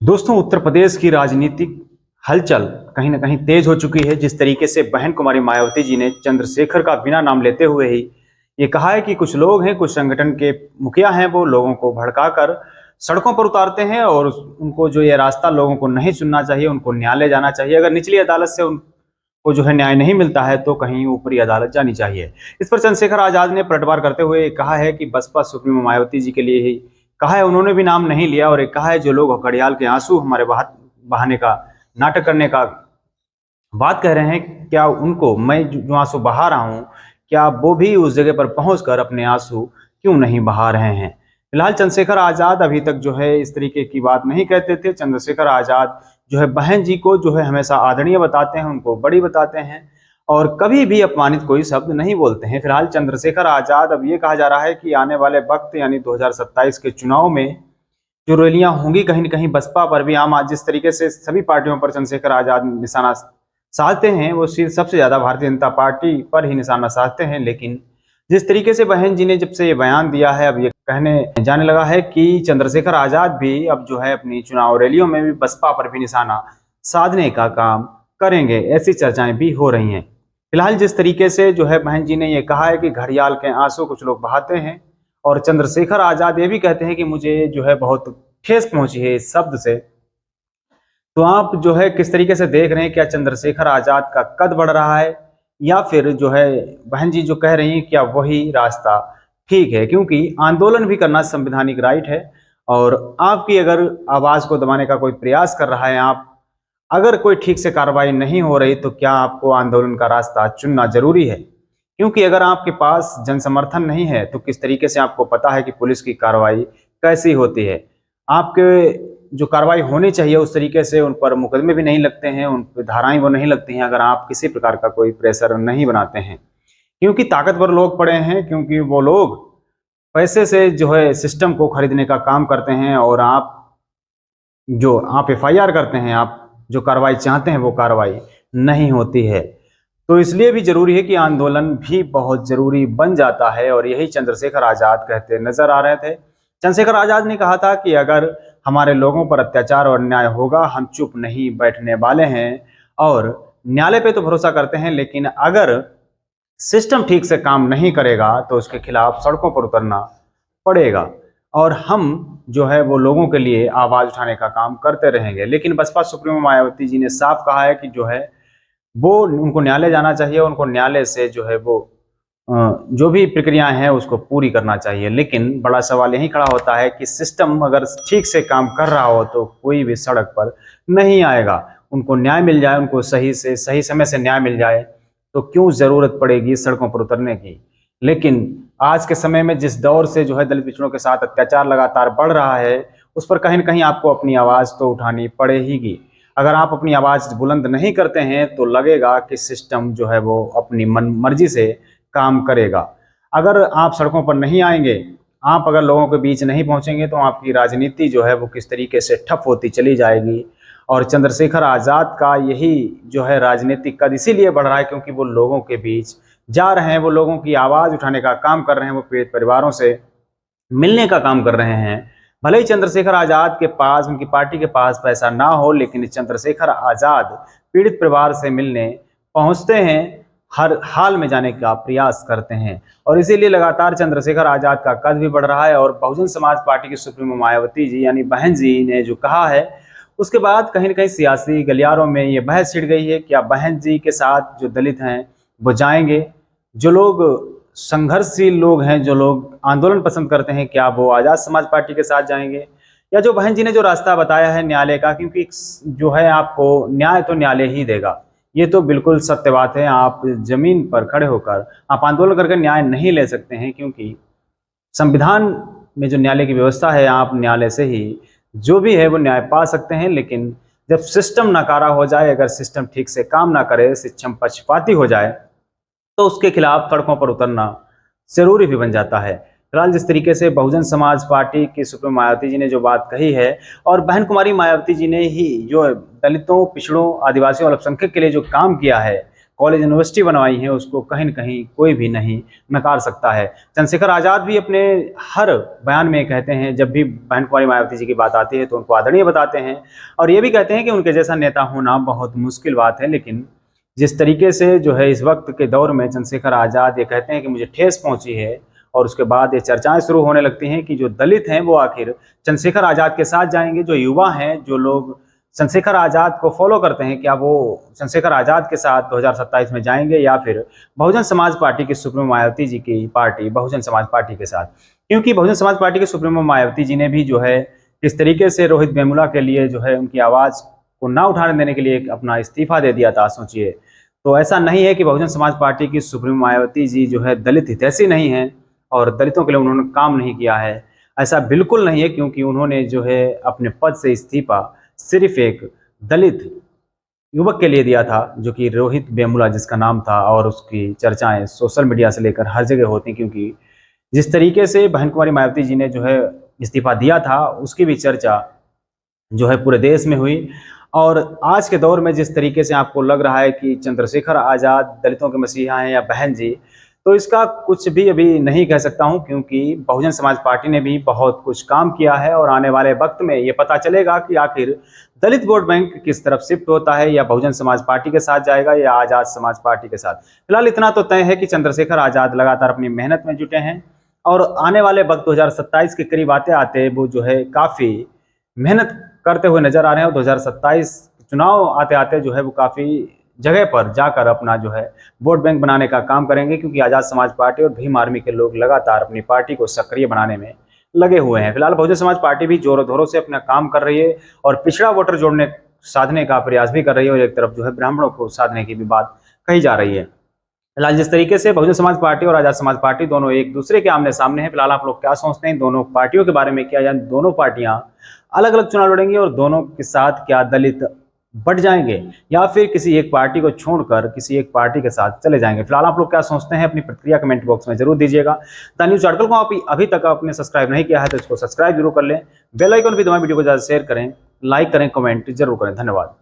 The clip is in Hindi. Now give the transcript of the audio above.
दोस्तों, उत्तर प्रदेश की राजनीतिक हलचल कहीं न कहीं तेज हो चुकी है। जिस तरीके से बहन कुमारी मायावती जी ने चंद्रशेखर का बिना नाम लेते हुए ही ये कहा है कि कुछ लोग हैं, कुछ संगठन के मुखिया हैं, वो लोगों को भड़काकर सड़कों पर उतारते हैं और उनको जो ये रास्ता लोगों को नहीं चुनना चाहिए, उनको न्यायालय जाना चाहिए। अगर निचली अदालत से उनको जो है न्याय नहीं मिलता है तो कहीं ऊपरी अदालत जानी चाहिए। इस पर चंद्रशेखर आज़ाद ने पलटवार करते हुए कहा है कि बसपा सुप्रीमो मायावती जी के लिए ही कहा है, उन्होंने भी नाम नहीं लिया और एक कहा है जो लोग घड़ियाल के आंसू हमारे बहाने का नाटक करने का बात कह रहे हैं, क्या उनको मैं जो आंसू बहा रहा हूं, क्या वो भी उस जगह पर पहुंचकर अपने आंसू क्यों नहीं बहा रहे हैं। फिलहाल चंद्रशेखर आज़ाद अभी तक जो है इस तरीके की बात नहीं कहते थे। चंद्रशेखर आज़ाद जो है बहन जी को जो है हमेशा आदरणीय बताते हैं, उनको बड़ी बताते हैं और कभी भी अपमानित कोई शब्द नहीं बोलते हैं। फिलहाल चंद्रशेखर आज़ाद, अब ये कहा जा रहा है कि आने वाले वक्त यानी 2027 के चुनाव में जो रैलियां होंगी कहीं न कहीं बसपा पर भी, आम जिस तरीके से सभी पार्टियों पर चंद्रशेखर आज़ाद निशाना साधते हैं, वो सिर्फ सबसे ज़्यादा भारतीय जनता पार्टी पर ही निशाना साधते हैं। लेकिन जिस तरीके से बहन जी ने जब से ये बयान दिया है, अब ये कहने जाने लगा है कि चंद्रशेखर आज़ाद भी अब जो है अपनी चुनाव रैलियों में भी बसपा पर भी निशाना साधने का काम करेंगे। ऐसी चर्चाएं भी हो रही हैं। फिलहाल जिस तरीके से जो है बहन जी ने ये कहा है कि घड़ियाल के आंसू कुछ लोग बहाते हैं और चंद्रशेखर आज़ाद ये भी कहते हैं कि मुझे जो है बहुत ठेस पहुंची है इस शब्द से। तो आप जो है किस तरीके से देख रहे हैं, क्या चंद्रशेखर आज़ाद का कद बढ़ रहा है या फिर जो है बहन जी जो कह रही हैं क्या वही रास्ता ठीक है? क्योंकि आंदोलन भी करना संवैधानिक राइट है और आपकी अगर आवाज़ को दबाने का कोई प्रयास कर रहा है, आप अगर कोई ठीक से कार्रवाई नहीं हो रही, तो क्या आपको आंदोलन का रास्ता चुनना जरूरी है? क्योंकि अगर आपके पास जन समर्थन नहीं है तो किस तरीके से आपको पता है कि पुलिस की कार्रवाई कैसी होती है। आपके जो कार्रवाई होनी चाहिए उस तरीके से उन पर मुकदमे भी नहीं लगते हैं, उन पर धाराएं वो नहीं लगती हैं अगर आप किसी प्रकार का कोई प्रेशर नहीं बनाते हैं। क्योंकि ताकतवर लोग पड़े हैं, क्योंकि वो लोग पैसे से जो है सिस्टम को खरीदने का काम करते हैं और आप एफआईआर करते हैं, आप जो कार्रवाई चाहते हैं वो कार्रवाई नहीं होती है। तो इसलिए भी जरूरी है कि आंदोलन भी बहुत जरूरी बन जाता है और यही चंद्रशेखर आज़ाद कहते नजर आ रहे थे। चंद्रशेखर आज़ाद ने कहा था कि अगर हमारे लोगों पर अत्याचार और अन्याय होगा, हम चुप नहीं बैठने वाले हैं और न्यायालय पे तो भरोसा करते हैं, लेकिन अगर सिस्टम ठीक से काम नहीं करेगा तो उसके खिलाफ सड़कों पर उतरना पड़ेगा और हम जो है वो लोगों के लिए आवाज उठाने का काम करते रहेंगे। लेकिन बसपा सुप्रीमो मायावती जी ने साफ कहा है कि जो है वो उनको न्यायालय जाना चाहिए, उनको न्यायालय से जो है वो जो भी प्रक्रियाएं हैं उसको पूरी करना चाहिए। लेकिन बड़ा सवाल यही खड़ा होता है कि सिस्टम अगर ठीक से काम कर रहा हो तो कोई भी सड़क पर नहीं आएगा। उनको न्याय मिल जाए, उनको सही समय से न्याय मिल जाए तो क्यों जरूरत पड़ेगी सड़कों पर उतरने की। लेकिन आज के समय में जिस दौर से जो है दलित पिछड़ों के साथ अत्याचार लगातार बढ़ रहा है, उस पर कहीं न कहीं आपको अपनी आवाज़ तो उठानी पड़ेगी। अगर आप अपनी आवाज़ बुलंद नहीं करते हैं तो लगेगा कि सिस्टम जो है वो अपनी मन मर्जी से काम करेगा। अगर आप सड़कों पर नहीं आएंगे, आप अगर लोगों के बीच नहीं पहुंचेंगे तो आपकी राजनीति जो है वो किस तरीके से ठप होती चली जाएगी। और चंद्रशेखर आज़ाद का यही जो है राजनीतिक कद इसीलिए बढ़ रहा है क्योंकि वो लोगों के बीच जा रहे हैं, वो लोगों की आवाज़ उठाने का काम कर रहे हैं, वो पीड़ित परिवारों से मिलने का काम कर रहे हैं। भले ही चंद्रशेखर आज़ाद के पास, उनकी पार्टी के पास पैसा ना हो, लेकिन चंद्रशेखर आज़ाद पीड़ित परिवार से मिलने पहुंचते हैं, हर हाल में जाने का प्रयास करते हैं और इसीलिए लगातार चंद्रशेखर आज़ाद का कद भी बढ़ रहा है। और बहुजन समाज पार्टी की सुप्रीमो मायावती जी यानी बहन जी ने जो कहा है, उसके बाद कहीं न कहीं सियासी गलियारों में ये बहस छिड़ गई है। क्या बहन जी के साथ जो दलित हैं वो जाएंगे? जो लोग संघर्षशील लोग हैं, जो लोग आंदोलन पसंद करते हैं, क्या वो आज़ाद समाज पार्टी के साथ जाएंगे? या जो बहन जी ने जो रास्ता बताया है न्यायालय का, क्योंकि जो है आपको न्याय तो न्यायालय ही देगा, ये तो बिल्कुल सत्य बात है। आप जमीन पर खड़े होकर आप आंदोलन करके न्याय नहीं ले सकते हैं, क्योंकि संविधान में जो न्यायालय की व्यवस्था है, आप न्यायालय से ही जो भी है वो न्याय पा सकते हैं। लेकिन जब सिस्टम नकारा हो जाए, अगर सिस्टम ठीक से काम ना करे, सिस्टम पक्षपाती हो जाए, तो उसके खिलाफ सड़कों पर उतरना जरूरी भी बन जाता है। फिलहाल जिस तरीके से बहुजन समाज पार्टी की सुप्रीमो मायावती जी ने जो बात कही है और बहन कुमारी मायावती जी ने ही जो दलितों, पिछड़ों, आदिवासियों और अल्पसंख्यक के लिए जो काम किया है, कॉलेज यूनिवर्सिटी बनवाई है उसको कहीं न कहीं कोई भी नहीं नकार सकता है। चंद्रशेखर आज़ाद भी अपने हर बयान में कहते हैं, जब भी बहन कुमारी मायावती जी की बात आती है तो उनको आदरणीय बताते हैं और ये भी कहते हैं कि उनके जैसा नेता होना बहुत मुश्किल बात है। लेकिन जिस तरीके से जो है इस वक्त के दौर में चंद्रशेखर आज़ाद ये कहते हैं कि मुझे ठेस पहुंची है और उसके बाद ये चर्चाएं शुरू होने लगती हैं कि जो दलित हैं वो आखिर चंद्रशेखर आज़ाद के साथ जाएंगे, जो युवा हैं, जो लोग चंद्रशेखर आज़ाद को फॉलो करते हैं, क्या वो चंद्रशेखर आज़ाद के साथ 2027 में जाएंगे या फिर बहुजन समाज पार्टी की सुप्रीमो मायावती जी की पार्टी बहुजन समाज पार्टी के साथ। क्योंकि बहुजन समाज पार्टी के सुप्रीमो मायावती जी ने भी जो है इस तरीके से रोहित वेमुला के लिए जो है उनकी आवाज़ को ना उठाने देने के लिए एक अपना इस्तीफा दे दिया था, सोचिए। तो ऐसा नहीं है कि बहुजन समाज पार्टी की सुप्रीमो मायावती जी जो है दलित हितैषी नहीं है और दलितों के लिए उन्होंने काम नहीं किया है, ऐसा बिल्कुल नहीं है। क्योंकि उन्होंने जो है अपने पद से इस्तीफा सिर्फ एक दलित युवक के लिए दिया था जो कि रोहित वेमुला जिसका नाम था, और उसकी चर्चाएं सोशल मीडिया से लेकर हर जगह होती, क्योंकि जिस तरीके से बहन कुमारी मायावती जी ने जो है इस्तीफा दिया था उसकी भी चर्चा जो है पूरे देश में हुई। और आज के दौर में जिस तरीके से आपको लग रहा है कि चंद्रशेखर आज़ाद दलितों के मसीहा हैं या बहन जी, तो इसका कुछ भी अभी नहीं कह सकता हूं, क्योंकि बहुजन समाज पार्टी ने भी बहुत कुछ काम किया है और आने वाले वक्त में ये पता चलेगा कि आखिर दलित वोट बैंक किस तरफ शिफ्ट होता है, या बहुजन समाज पार्टी के साथ जाएगा या आज़ाद समाज पार्टी के साथ। फिलहाल इतना तो तय है कि चंद्रशेखर आज़ाद लगातार अपनी मेहनत में जुटे हैं और आने वाले वक्त 2027 के करीब आते आते वो जो है काफ़ी मेहनत करते हुए नजर आ रहे हैं और 2027 चुनाव आते आते जो है वो काफ़ी जगह पर जाकर अपना जो है वोट बैंक बनाने का काम करेंगे, क्योंकि आज़ाद समाज पार्टी और भीम आर्मी के लोग लगातार अपनी पार्टी को सक्रिय बनाने में लगे हुए हैं। फिलहाल बहुजन समाज पार्टी भी जोरों धोरों से अपना काम कर रही है और पिछड़ा वोटर जोड़ने साधने का प्रयास भी कर रही है और एक तरफ जो है ब्राह्मणों को साधने की भी बात कही जा रही है। फिलहाल जिस तरीके से बहुजन समाज पार्टी और आज़ाद समाज पार्टी दोनों एक दूसरे के आमने सामने हैं, फिलहाल आप लोग क्या सोचते हैं दोनों पार्टियों के बारे में? क्या यानी दोनों पार्टियां अलग अलग चुनाव लड़ेंगी और दोनों के साथ क्या दलित बढ़ जाएंगे या फिर किसी एक पार्टी को छोड़कर किसी एक पार्टी के साथ चले जाएंगे? फिलहाल आप लोग क्या सोचते हैं अपनी प्रतिक्रिया कमेंट बॉक्स में जरूर दीजिएगा। द न्यूज आर्टिकल को आप अभी तक आपने सब्सक्राइब नहीं किया है तो इसको सब्सक्राइब जरूर कर लें, बेल आइकन भी दबाएं, वीडियो को ज़्यादा शेयर करें, लाइक करें, कमेंट जरूर करें। धन्यवाद।